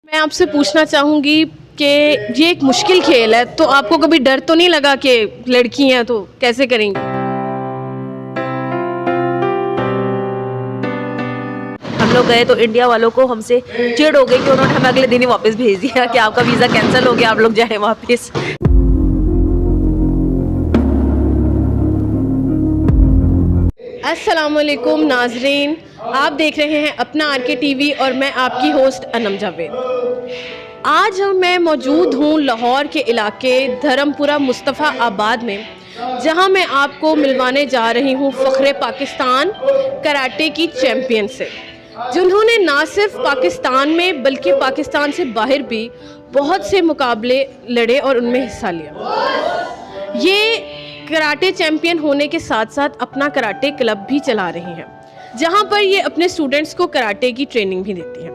मैं आपसे पूछना चाहूँगी कि ये एक मुश्किल खेल है, तो आपको कभी डर तो नहीं लगा कि लड़की हैं तो कैसे करेंगी? हम लोग गए तो इंडिया वालों को हमसे चिढ़ हो गई कि उन्होंने हमें अगले दिन ही वापस भेज दिया कि आपका वीज़ा कैंसिल हो गया, आप लोग जाएं वापस। अस्सलामुअलैकुम नाजरीन, आप देख रहे हैं अपना आरके टीवी और मैं आपकी होस्ट अनम जावेद। आज मैं मौजूद हूँ लाहौर के इलाके धर्मपुरा मुस्तफ़ा आबाद में, जहाँ मैं आपको मिलवाने जा रही हूँ फ़ख्रे पाकिस्तान कराटे की चैम्पियन से, जिन्होंने ना सिर्फ पाकिस्तान में बल्कि पाकिस्तान से बाहर भी बहुत से मुकाबले लड़े और उनमें हिस्सा लिया। ये कराटे चैम्पियन होने के साथ साथ अपना कराटे क्लब भी चला रही हैं, जहां पर ये अपने स्टूडेंट्स को कराटे की ट्रेनिंग भी देती हैं।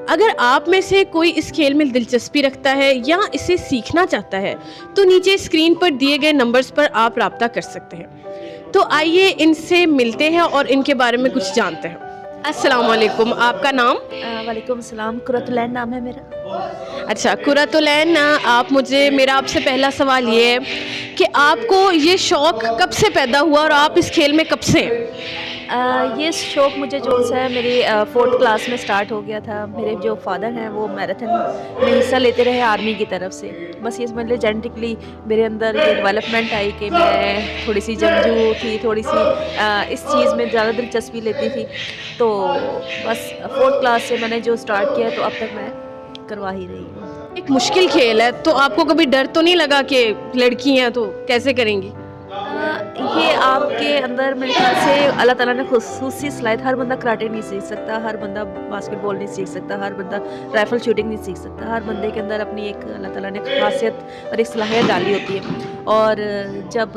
अगर आप में से कोई इस खेल में दिलचस्पी रखता है या इसे सीखना चाहता है तो नीचे स्क्रीन पर दिए गए नंबर्स पर आप रब्ता कर सकते हैं। तो आइए इनसे मिलते हैं और इनके बारे में कुछ जानते हैं। अस्सलाम वालेकुम, आपका नाम? वालेकुम सलाम, कुरतुलैन नाम है मेरा। अच्छा कुरतुलैन, मेरा आपसे पहला सवाल ये है कि आपको ये शौक़ कब से पैदा हुआ और आप इस खेल में कब से हैं? ये शौक़ मुझे जो है मेरी 4th क्लास में स्टार्ट हो गया था। मेरे जो फादर हैं वो मैराथन में हिस्सा लेते रहे आर्मी की तरफ से। बस ये समझ लो जेनेटिकली मेरे अंदर ये डेवलपमेंट आई कि मैं थोड़ी सी जंगजू थी, थोड़ी सी इस चीज़ में ज़्यादा दिलचस्पी लेती थी। तो बस 4th क्लास से मैंने जो स्टार्ट किया तो अब तक मैं करवा ही रही हूँ। एक मुश्किल खेल है, तो आपको कभी डर तो नहीं लगा कि लड़की हैं तो कैसे करेंगी? ये आपके अंदर मेरे ख्याल से अल्लाह ताला ने खुसूसी सलाहियत, हर बंदा कराटे नहीं सीख सकता, हर बंदा बास्केटबॉल नहीं सीख सकता, हर बंदा राइफल शूटिंग नहीं सीख सकता। हर बंदे के अंदर अपनी एक अल्लाह ताला ने खासियत और एक सलाहियत डाली होती है। और जब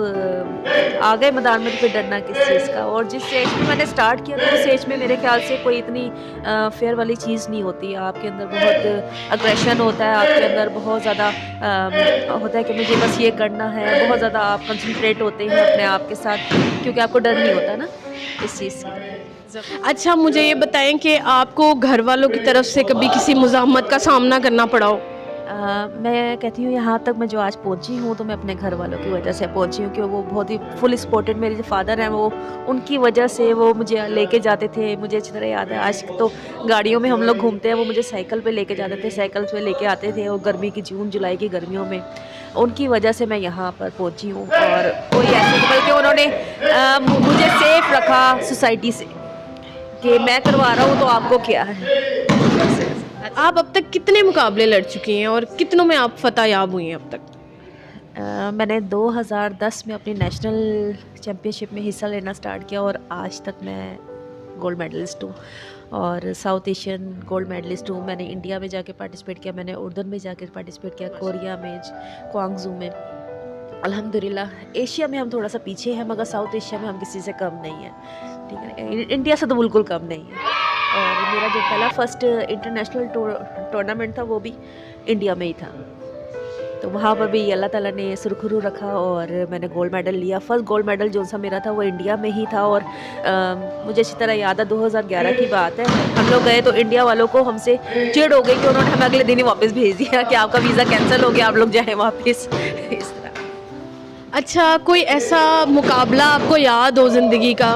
आ गए मैदान में तो फिर डरना किस चीज़ का। और जिस एज में मैंने स्टार्ट किया तो उस एज में मेरे ख्याल से कोई इतनी फेयर वाली चीज़ नहीं होती। आपके अंदर बहुत अग्रेशन होता है, आपके अंदर बहुत ज़्यादा होता है कि मुझे बस ये करना है। बहुत ज़्यादा आप कंसंट्रेट होते हैं अपने आप के साथ, क्योंकि आपको डर नहीं होता ना इस चीज़ से। अच्छा मुझे ये बताएं कि आपको घर वालों की तरफ से कभी किसी मुज़ाहमत का सामना करना पड़ा हो? मैं कहती हूँ यहाँ तक मैं जो आज पहुँची हूँ तो मैं अपने घर वालों की वजह से पहुँची हूँ, क्योंकि वो बहुत ही फुल सपोर्टेड। मेरे जो फादर हैं वो उनकी वजह से वो मुझे लेके जाते थे। मुझे अच्छी तरह याद है, आज तो गाड़ियों में हम लोग घूमते हैं, वो मुझे साइकिल पे लेके जाते थे, साइकिल पे लेके आते थे। और गर्मी की जून जुलाई की गर्मियों में उनकी वजह से मैं यहाँ पर पहुँची हूँ। और कोई ऐसे बल्कि उन्होंने मुझे सेफ रखा सोसाइटी से कि मैं करवा रहा हूँ तो आपको क्या है। आप अब तक कितने मुकाबले लड़ चुकी हैं और कितनों में आप फतह याब हुई हैं अब तक? मैंने 2010 में अपनी नेशनल चैम्पियनशिप में हिस्सा लेना स्टार्ट किया और आज तक मैं गोल्ड मेडलिस्ट हूँ और साउथ एशियन गोल्ड मेडलिस्ट हूँ। मैंने इंडिया में जाके पार्टिसिपेट किया, मैंने उर्दन में जाके पार्टिसिपेट किया, कोरिया में, क्वांगजू में। अल्हम्दुलिल्लाह एशिया में हम थोड़ा सा पीछे हैं, मगर साउथ एशिया में हम किसी से कम नहीं हैं, ठीक है। इंडिया से तो बिल्कुल कम नहीं है। और मेरा जो पहला फर्स्ट इंटरनेशनल टूर्नामेंट था वो भी इंडिया में ही था। तो वहाँ पर भी अल्लाह ताला ने सुरखरू रखा और मैंने गोल्ड मेडल लिया। फर्स्ट गोल्ड मेडल जो सा मेरा था वो इंडिया में ही था। और मुझे अच्छी तरह याद है 2011 की बात है, हम लोग गए तो इंडिया वालों को हमसे चिढ़ हो गई कि उन्होंने हमें अगले दिन ही वापस भेज दिया कि आपका वीज़ा कैंसिल हो गया, आप लोग जाएँ वापस, इस तरह। अच्छा कोई ऐसा मुकाबला आपको याद हो ज़िंदगी का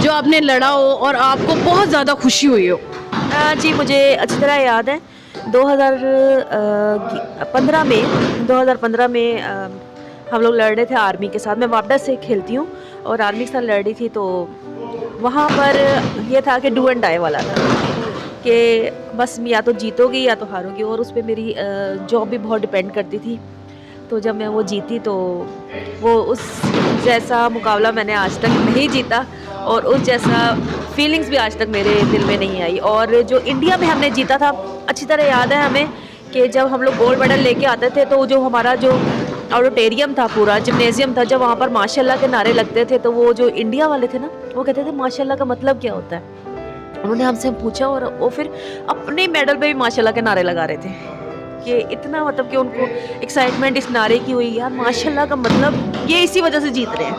जो आपने लड़ा हो और आपको बहुत ज़्यादा खुशी हुई हो? जी मुझे अच्छी तरह याद है 2015 में हम लोग लड़ रहे थे आर्मी के साथ। मैं वापडा से खेलती हूँ और आर्मी के साथ लड़ रही थी। तो वहाँ पर ये था कि डू एंड डाई वाला था कि बस या तो जीतोगी या तो हारोगी, और उस पर मेरी जॉब भी बहुत डिपेंड करती थी। तो जब मैं वो जीती तो वो उस जैसा मुकाबला मैंने आज तक नहीं जीता और उस जैसा फीलिंग्स भी आज तक मेरे दिल में नहीं आई। और जो इंडिया में हमने जीता था, अच्छी तरह याद है हमें कि जब हम लोग गोल्ड मेडल लेके आते थे तो जो हमारा जो ऑडिटोरियम था, पूरा जिम्नेजियम था, जब वहाँ पर माशाल्लाह के नारे लगते थे तो वो जो इंडिया वाले थे ना वो कहते थे माशाल्लाह का मतलब क्या होता है। उन्होंने हमसे पूछा और वो फिर अपने मेडल पे भी माशाल्लाह के नारे लगा रहे थे कि इतना मतलब कि उनको एक्साइटमेंट इस नारे की हुई, यार माशाल्लाह का मतलब ये इसी वजह से जीत रहे हैं,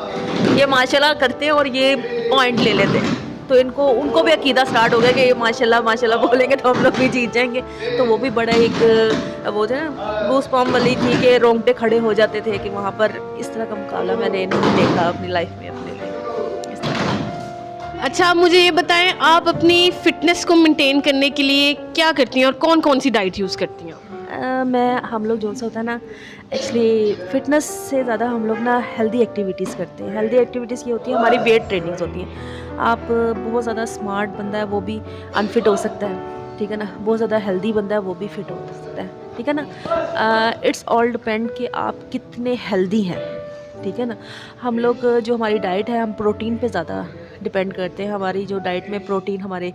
ये माशाल्लाह करते हैं और ये पॉइंट ले लेते हैं। तो इनको उनको भी अकीदा स्टार्ट हो गया कि ये माशाल्लाह माशाल्लाह बोलेंगे तो हम लोग भी जीत जाएंगे। तो वो भी बड़ा एक वो जो है गूस पॉम वाली थी कि रोंगटे खड़े हो जाते थे कि वहाँ पर इस तरह का मुकाबला मैंने नहीं देखा अपनी लाइफ में अपने लिए इस तरह। अच्छा, आप मुझे ये बताएं, आप अपनी फ़िटनेस को मेंटेन करने के लिए क्या करती हैं और कौन कौन सी डाइट यूज़ करती हैं? हम लोग जो सा होता है ना, एक्चुअली फ़िटनेस से ज़्यादा हम लोग ना हेल्दी एक्टिविटीज़ करते हैं। हेल्दी एक्टिविटीज़ ये होती है, हमारी वेट ट्रेनिंग्स होती हैं। आप बहुत ज़्यादा स्मार्ट बंदा है वो भी अनफिट हो सकता है, ठीक है ना। बहुत ज़्यादा हेल्दी बंदा है वो भी फिट हो सकता है, ठीक है ना। इट्स ऑल डिपेंड कि आप कितने हेल्दी हैं, ठीक है ना। हम लोग जो हमारी डाइट है, हम प्रोटीन पे ज़्यादा डिपेंड करते हैं। हमारी जो डाइट में प्रोटीन, हमारे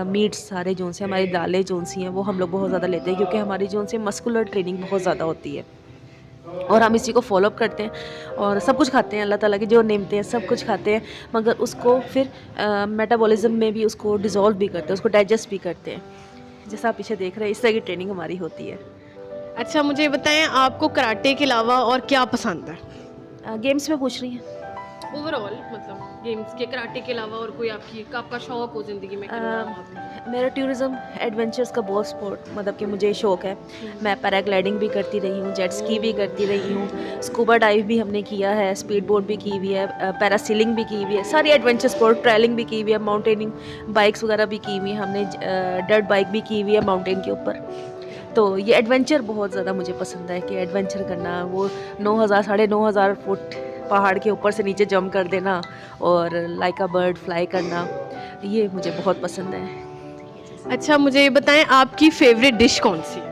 मीट्स सारे जो से, हमारी दालें जो सी हैं वो हम लोग बहुत ज़्यादा लेते हैं, क्योंकि हमारी जो से मस्कुलर ट्रेनिंग बहुत ज़्यादा होती है और हम इसी को फॉलोअप करते हैं और सब कुछ खाते हैं। अल्लाह ताला की जो नेमतें हैं सब कुछ खाते हैं, मगर उसको फिर मेटाबॉलिज्म में भी उसको डिज़ोल्व भी करते हैं, उसको डाइजेस्ट भी करते हैं। जैसा आप पीछे देख रहे हैं, इस तरह की ट्रेनिंग हमारी होती है। अच्छा, मुझे बताएं, आपको कराटे के अलावा और क्या पसंद है? गेम्स में पूछ रही हैं? ओवरऑल मतलब गेम्स के, कराटे के अलावा और कोई आपका शौक हो ज़िंदगी में करना हो आपको? मेरा टूरिज़म एडवेंचर्स का बहुत स्पोर्ट मतलब कि मुझे शौक़ है। मैं पैराग्लाइडिंग भी करती रही हूँ, जेट स्की भी करती रही हूँ, स्कूबा डाइव भी हमने किया है, स्पीड बोट भी की हुई है, पैरासीलिंग भी की हुई है, सारी एडवेंचर स्पोर्ट, ट्रैलिंग भी की हुई है, माउंटेनिंग बाइक्स वगैरह भी की हुई है हमने, डर्ट बाइक भी की हुई है माउंटेन के ऊपर। तो ये एडवेंचर बहुत ज़्यादा मुझे पसंद है कि एडवेंचर करना, वो 9,000 9,500 फुट पहाड़ के ऊपर से नीचे जंप कर देना और लाइक अ बर्ड फ्लाई करना, ये मुझे बहुत पसंद है। अच्छा, मुझे ये बताएं, आपकी फेवरेट डिश कौन सी है?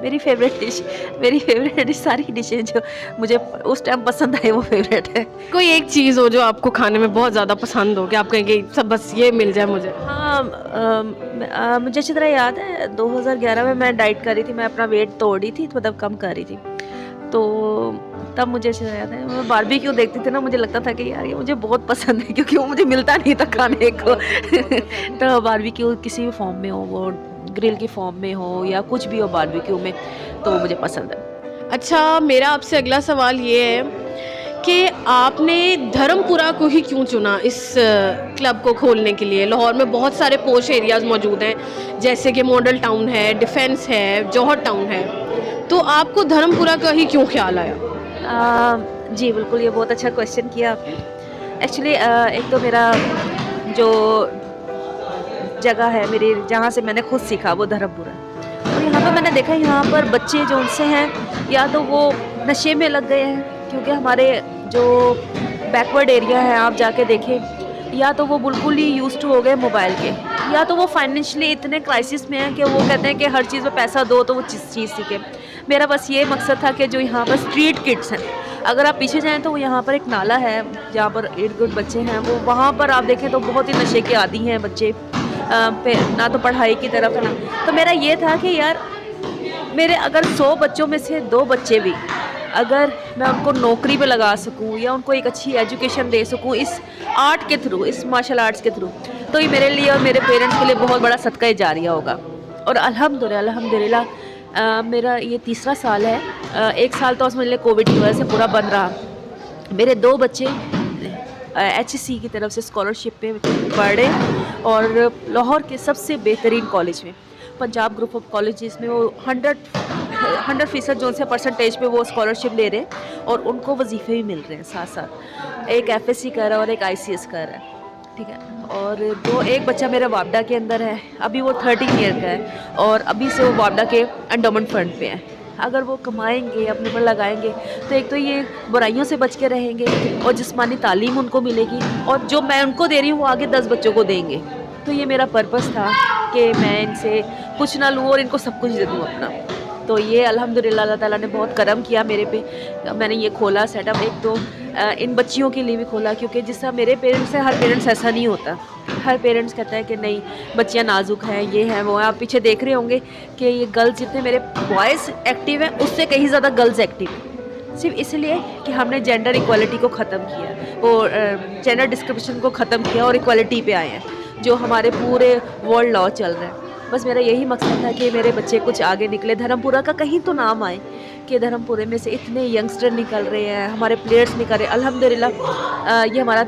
मेरी फेवरेट डिश सारी डिशें जो मुझे उस टाइम पसंद आई वो फेवरेट है। कोई एक चीज़ हो जो आपको खाने में बहुत ज़्यादा पसंद हो कि आप कहेंगे सब बस ये मिल जाए मुझे? हाँ, मुझे अच्छी तरह याद है 2011 में मैं डाइट कर रही थी, मैं अपना वेट तोड़ रही थी, मतलब कम कर रही थी। तो तब मुझे अच्छी तरह याद है, मैं बारबेक्यू देखती थी ना, मुझे लगता था कि यार ये मुझे बहुत पसंद है, क्योंकि वो मुझे मिलता नहीं था खाने को। तो बारबेक्यू किसी भी फॉर्म में हो, वो ग्रिल की फॉर्म में हो या कुछ भी हो बारबेक्यू में, तो वो मुझे पसंद है। अच्छा, मेरा आपसे अगला सवाल ये है कि आपने धर्मपुरा को ही क्यों चुना इस क्लब को खोलने के लिए? लाहौर में बहुत सारे पोश एरियाज़ मौजूद हैं, जैसे कि मॉडल टाउन है, डिफेंस है, जौहर टाउन है, तो आपको धर्मपुरा का ही क्यों ख्याल आया? जी बिल्कुल, ये बहुत अच्छा क्वेश्चन किया आपने। एक्चुअली एक तो मेरा जो जगह है मेरी, जहाँ से मैंने खुद सीखा, वो धर्मपुरा। और यहाँ पर मैंने देखा, यहाँ पर बच्चे जो उनसे हैं, या तो वो नशे में लग गए हैं, क्योंकि हमारे जो बैकवर्ड एरिया है आप जाके देखें, या तो वो बिल्कुल ही यूज्ड टू हो गए मोबाइल के, या तो वो फाइनेंशियली इतने क्राइसिस में हैं कि वो कहते हैं कि हर चीज़ में पैसा दो तो वो चीज़ सीखे। मेरा बस ये मकसद था कि जो यहाँ पर स्ट्रीट किड्स हैं, अगर आप पीछे जाएं तो वो यहाँ पर एक नाला है जहाँ पर इर्द गिर्द बच्चे हैं, वो वहाँ पर आप देखें तो बहुत ही नशे के आदी हैं बच्चे, ना तो पढ़ाई की तरफ है ना। तो मेरा ये था कि यार मेरे अगर 100 बच्चों में से 2 बच्चे भी अगर मैं उनको नौकरी पे लगा सकूं या उनको एक अच्छी एजुकेशन दे सकूं इस आर्ट के थ्रू, इस मार्शल आर्ट्स के थ्रू, तो ये मेरे लिए और मेरे पेरेंट्स के लिए बहुत बड़ा सदका जारिया होगा। और अल्हम्दुलिल्लाह मेरा ये तीसरा साल है। 1 साल तो उसमें कोविड की वजह से पूरा बंद रहा। मेरे 2 बच्चे HEC की तरफ से स्कॉलरशिप पे पढ़ रहे और लाहौर के सबसे बेहतरीन कॉलेज में, पंजाब ग्रुप ऑफ कॉलेजेस में, वो 100% जो से परसेंटेज पे वो स्कॉलरशिप ले रहे हैं और उनको वजीफ़े भी मिल रहे हैं साथ साथ। एक FSC कर रहा है और एक ICS कर रहा है, ठीक है। और एक बच्चा मेरा वापडा के अंदर है, अभी वो 13 ईयर का है और अभी से वो वापडा के एंडोमेंट फंड पे है। अगर वो कमाएंगे, अपने पर लगाएंगे, तो एक तो ये बुराइयों से बच के रहेंगे और जिस्मानी तालीम उनको मिलेगी, और जो मैं उनको दे रही हूँ वो आगे 10 बच्चों को देंगे। तो ये मेरा पर्पस था कि मैं इनसे कुछ ना लूँ और इनको सब कुछ दे दूँ अपना। तो ये अल्हम्दुलिल्लाह अल्लाह ताला ने बहुत करम किया मेरे पे। मैंने ये खोला सेटअप, एक तो इन बच्चियों के लिए भी खोला, क्योंकि जिस तरह मेरे पेरेंट्स हैं, हर पेरेंट्स ऐसा नहीं होता। हर पेरेंट्स कहता है कि नहीं बच्चियाँ नाजुक हैं, ये हैं वो हैं। आप पीछे देख रहे होंगे कि ये गर्ल्स जितने मेरे बॉयज़ एक्टिव हैं उससे कहीं ज़्यादा गर्ल्स एक्टिव हैं, सिर्फ इसलिए कि हमने जेंडर इक्वालिटी को ख़त्म किया, वो जेंडर डिस्क्रिमिनेशन को ख़त्म किया और इक्वालिटी पे आए हैं, जो हमारे पूरे वर्ल्ड लॉ चल रहे हैं। बस मेरा यही मकसद था कि मेरे बच्चे कुछ आगे निकले, धर्मपुरा का कहीं तो नाम आए कि धर्मपुरे में से इतने यंगस्टर निकल रहे हैं, हमारे प्लेयर्स निकल रहे हैं। अल्हम्दुलिल्लाह ये हमारा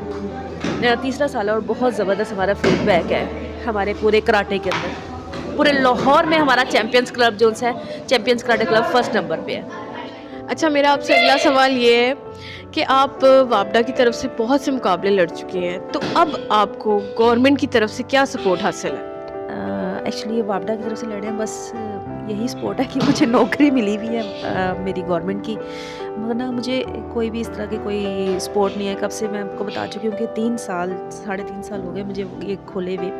मेरा तीसरा साल है और बहुत ज़बरदस्त हमारा फीडबैक है हमारे पूरे कराटे के अंदर। पूरे लाहौर में हमारा चैम्पियंस क्लब जो है, champions karate club first number पे है। अच्छा, मेरा आपसे अगला सवाल ये है कि आप वापडा की तरफ से बहुत से मुकाबले लड़ चुके हैं, तो अब आपको गवर्नमेंट की तरफ से क्या सपोर्ट हासिल है? एक्चुअली वापडा की तरफ से लड़े हैं, बस यही सपोर्ट है कि मुझे नौकरी मिली हुई है मेरी गवर्नमेंट की, वरना मुझे कोई भी इस तरह की कोई सपोर्ट नहीं है। कब से मैं आपको बता चुकी हूँ कि 3.5 साल हो गए मुझे ये खोले हुए।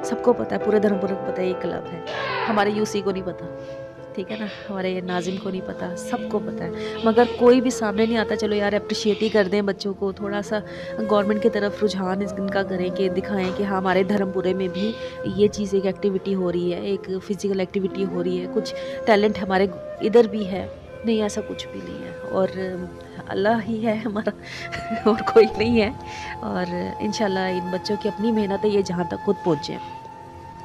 सबको पता है, पूरे धर्मपुर को पता है ये क्लब है, हमारे यूसी को नहीं पता, ठीक है ना, हमारे नाजिम को नहीं पता, सबको पता है, मगर कोई भी सामने नहीं आता। चलो यार, अप्रिशिएट ही कर दें बच्चों को, थोड़ा सा गवर्नमेंट की तरफ रुझान इनका करें कि दिखाएं कि हाँ हमारे धर्मपुरे में भी ये चीज़ एक एक्टिविटी हो रही है, एक फ़िज़िकल एक्टिविटी हो रही है, कुछ टैलेंट हमारे इधर भी है। नहीं, ऐसा कुछ भी नहीं है, और अल्लाह ही है हमारा और कोई नहीं है। और इंशाल्लाह इन बच्चों की अपनी मेहनत है ये जहाँ तक खुद पहुँचे,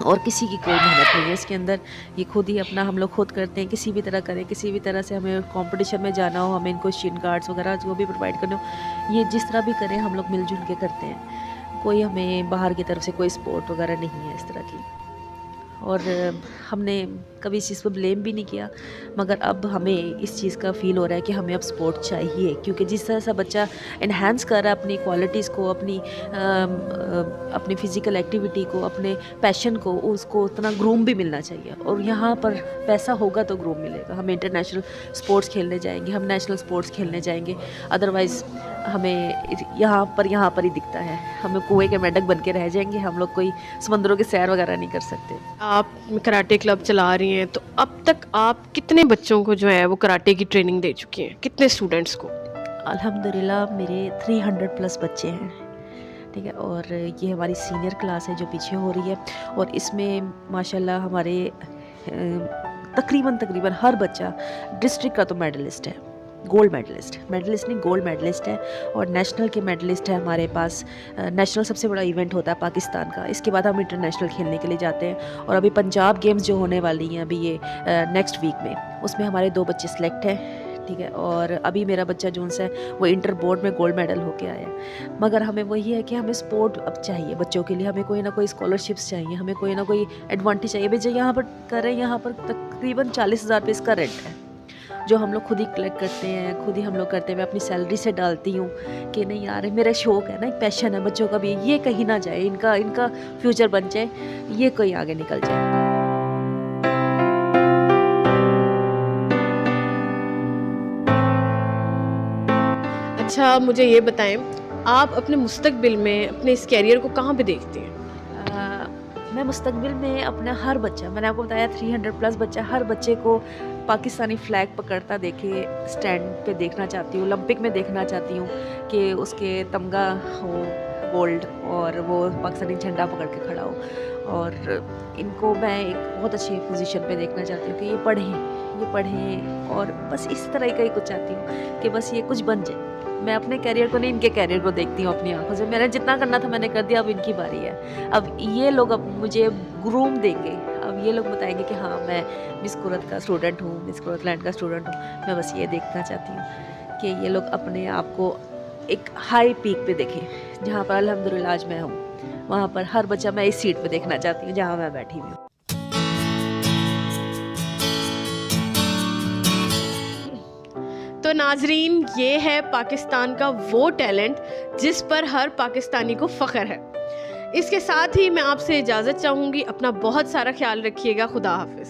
और किसी की कोई मेहनत नहीं है इसके अंदर। ये खुद ही अपना हम लोग खुद करते हैं, किसी भी तरह करें, किसी भी तरह से हमें कंपटीशन में जाना हो, हमें इनको शिन कार्ड्स वगैरह जो भी प्रोवाइड करने हो, ये जिस तरह भी करें हम लोग मिलजुल के करते हैं। कोई हमें बाहर की तरफ से कोई सपोर्ट वगैरह नहीं है इस तरह की, और हमने कभी इस चीज़ पर ब्लेम भी नहीं किया, मगर अब हमें इस चीज़ का फ़ील हो रहा है कि हमें अब सपोर्ट चाहिए, क्योंकि जिस तरह से बच्चा इन्हांस कर रहा है अपनी क्वालिटीज़ को, अपनी फ़िज़िकल एक्टिविटी को, अपने पैशन को, उसको उतना ग्रूम भी मिलना चाहिए। और यहाँ पर पैसा होगा तो ग्रूम मिलेगा। हम इंटरनेशनल स्पोर्ट्स खेलने जाएंगे, हम नेशनल स्पोर्ट्स खेलने जाएंगे, अदरवाइज़ हमें यहाँ पर ही दिखता है, हमें कुएं के मेंढक बन के रह जाएंगे, हम लोग कोई समंदरों की सैर वगैरह नहीं कर सकते। आप कराटे क्लब चला रही हैं, तो अब तक आप कितने बच्चों को जो है वो कराटे की ट्रेनिंग दे चुकी हैं, कितने स्टूडेंट्स को? अल्हम्दुलिल्लाह मेरे 300+ बच्चे हैं, ठीक है, और ये हमारी सीनियर क्लास है जो पीछे हो रही है, और इसमें माशाल्लाह हमारे तकरीबन हर बच्चा डिस्ट्रिक्ट का तो मेडलिस्ट है, गोल्ड मेडलिस्ट नहीं, गोल्ड मेडलिस्ट है, और नेशनल के मेडलिस्ट है हमारे पास। नेशनल सबसे बड़ा इवेंट होता है पाकिस्तान का, इसके बाद हम इंटरनेशनल खेलने के लिए जाते हैं। और अभी पंजाब गेम्स जो होने वाली हैं अभी ये नेक्स्ट वीक में, उसमें हमारे 2 बच्चे सेलेक्ट हैं, ठीक है, और अभी मेरा बच्चा जो है वो इंटर बोर्ड में गोल्ड मेडल होके आया है। मगर हमें वही है कि हमें स्पोर्ट अब चाहिए बच्चों के लिए, हमें कोई ना कोई स्कॉलरशिप्स चाहिए, हमें कोई ना कोई एडवांटेज चाहिए। भाई जो यहाँ पर कर रहे हैं, यहाँ पर तकरीबन 40,000 रुपये इसका रेंट है, जो हम लोग खुद ही कलेक्ट करते हैं, खुद ही हम लोग करते हैं। मैं अपनी सैलरी से डालती हूँ कि नहीं यार, मेरा शौक़ है ना, एक पैशन है बच्चों का भी, ये कहीं ना जाए, इनका फ्यूचर बन जाए, ये कोई आगे निकल जाए। अच्छा, मुझे ये बताएं, आप अपने मुस्तकबिल में अपने इस कैरियर को कहाँ पे देखते हैं? मैं मुस्तकबिल में अपना हर बच्चा, मैंने आपको बताया 300+ बच्चा, हर बच्चे को पाकिस्तानी फ्लैग पकड़ता देखे स्टैंड पे देखना चाहती हूँ, ओलंपिक में देखना चाहती हूँ कि उसके तमगा हो गोल्ड और वो पाकिस्तानी झंडा पकड़ के खड़ा हो। और इनको मैं एक बहुत अच्छी पोजीशन पे देखना चाहती हूँ कि ये पढ़ें, और बस इस तरह का ही कुछ चाहती हूँ कि बस ये कुछ बन जाए। मैं अपने कैरियर को नहीं, इनके कैरियर को देखती हूँ अपनी आंखों से। मैंने जितना करना था मैंने कर दिया, अब इनकी बारी है। अब ये लोग अब मुझे ग्रूम देंगे, अब ये लोग बताएंगे कि हाँ मैं मिस कुरत का स्टूडेंट हूँ, मिस कुरत लैंड का स्टूडेंट हूँ। मैं बस ये देखना चाहती हूँ कि ये लोग अपने आप को एक हाई पीक पे देखें, जहाँ पर अल्हम्दुलिल्लाह आज मैं हूँ, वहाँ पर हर बच्चा मैं इस सीट पे देखना चाहती हूँ जहाँ मैं बैठी हुई हूँ। तो नाजरीन, ये है पाकिस्तान का वो टैलेंट जिस पर हर पाकिस्तानी को फ़ख्र है। इसके साथ ही मैं आपसे इजाज़त चाहूँगी। अपना बहुत सारा ख्याल रखिएगा। खुदा हाफिज़।